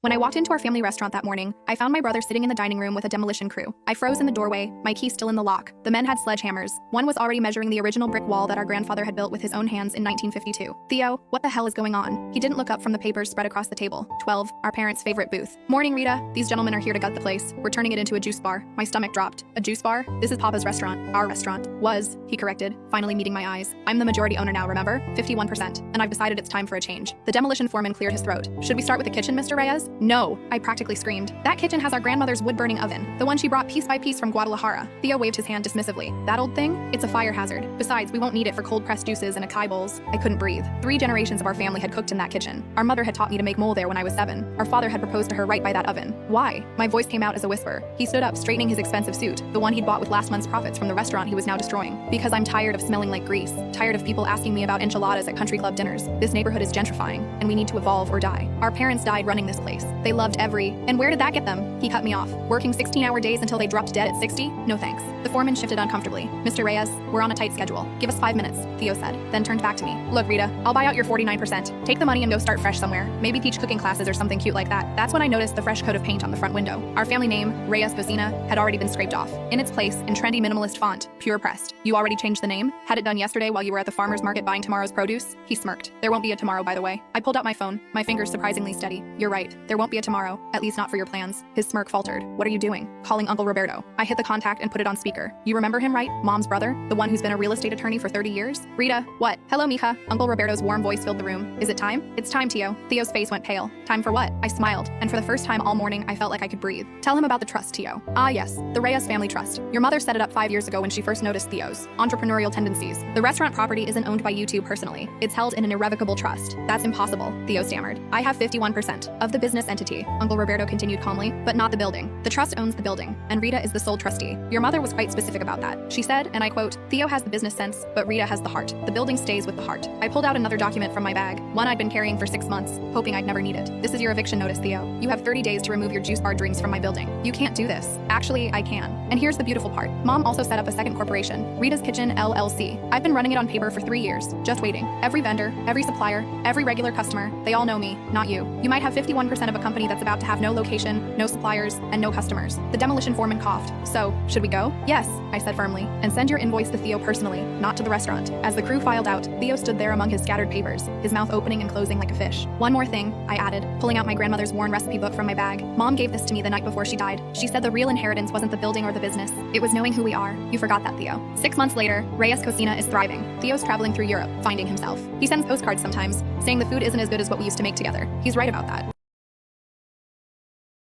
When I walked into our family restaurant that morning, I found my brother sitting in the dining room with a demolition crew. I froze in the doorway, my key still in the lock. The men had sledgehammers. One was already measuring the original brick wall that our grandfather had built with his own hands in 1952. Theo, what the hell is going on? He didn't look up from the papers spread across the table. 12, our parents' favorite booth. Morning, Rita. These gentlemen are here to gut the place. We're turning it into a juice bar. My stomach dropped. A juice bar? This is Papa's restaurant. Our restaurant. Was, he corrected, finally meeting my eyes. I'm the majority owner now, remember? 51%. And I've decided it's time for a change. The demolition foreman cleared his throat. Should we start with the kitchen, Mr. Reyes? No, I practically screamed. That kitchen has our grandmother's wood-burning oven, the one she brought piece by piece from Guadalajara. Theo waved his hand dismissively. That old thing? It's a fire hazard. Besides, we won't need it for cold-pressed juices and acai bowls. I couldn't breathe. 3 generations of our family had cooked in that kitchen. Our mother had taught me to make mole there when I was 7. Our father had proposed to her right by that oven. Why? My voice came out as a whisper. He stood up, straightening his expensive suit, the one he'd bought with last month's profits from the restaurant he was now destroying. Because I'm tired of smelling like grease, tired of people asking me about enchiladas at country club dinners. This neighborhood is gentrifying, and we need to evolve or die. Our parents died running this place. They loved and where did that get them? He cut me off. Working 16-hour days until they dropped dead at 60? No thanks. The foreman shifted uncomfortably. Mr. Reyes, we're on a tight schedule. Give us 5 minutes, Theo said, then turned back to me. Look, Rita, I'll buy out your 49%. Take the money and go start fresh somewhere. Maybe teach cooking classes or something cute like that. That's when I noticed the fresh coat of paint on the front window. Our family name, Reyes Cocina, had already been scraped off. In its place, in trendy minimalist font, pure pressed. You already changed the name? Had it done yesterday while you were at the farmer's market buying tomorrow's produce? He smirked. There won't be a tomorrow, by the way. I pulled out my phone, my fingers surprisingly steady. You're right. There won't be a tomorrow, at least not for your plans. His smirk faltered. What are you doing? Calling Uncle Roberto. I hit the contact and put it on speaker. You remember him, right? Mom's brother? The one who's been a real estate attorney for 30 years? Rita, what? Hello, mija. Uncle Roberto's warm voice filled the room. Is it time? It's time, Theo. Theo's face went pale. Time for what? I smiled, and for the first time all morning, I felt like I could breathe. Tell him about the trust, Theo. Ah, yes, the Reyes family trust. Your mother set it up 5 years ago when she first noticed Theo's entrepreneurial tendencies. The restaurant property isn't owned by you two personally. It's held in an irrevocable trust. That's impossible, Theo stammered. I have 51% of the business entity, Uncle Roberto continued calmly, but not the building. The trust owns the building, and Rita is the sole trustee. Your mother was quite specific about that. She said, and I quote, Theo has the business sense, but Rita has the heart. The building stays with the heart. I pulled out another document from my bag, one I'd been carrying for 6 months, hoping I'd never need it. This is your eviction notice, Theo. You have 30 days to remove your juice bar dreams from my building. You can't do this. Actually, I can. And here's the beautiful part. Mom also set up a second corporation, Rita's Kitchen LLC. I've been running it on paper for 3 years, just waiting. Every vendor, every supplier, every regular customer, they all know me, not you. You might have 51% of a company that's about to have no location, no suppliers, and no customers. The demolition foreman coughed. So, should we go? Yes, I said firmly. And send your invoice to Theo personally, not to the restaurant. As the crew filed out, Theo stood there among his scattered papers, his mouth opening and closing like a fish. One more thing, I added, pulling out my grandmother's worn recipe book from my bag. Mom gave this to me the night before she died. She said the real inheritance wasn't the building or the business. It was knowing who we are. You forgot that, Theo. 6 months later, Reyes Cocina is thriving. Theo's traveling through Europe, finding himself. He sends postcards sometimes, saying the food isn't as good as what we used to make together. He's right about that.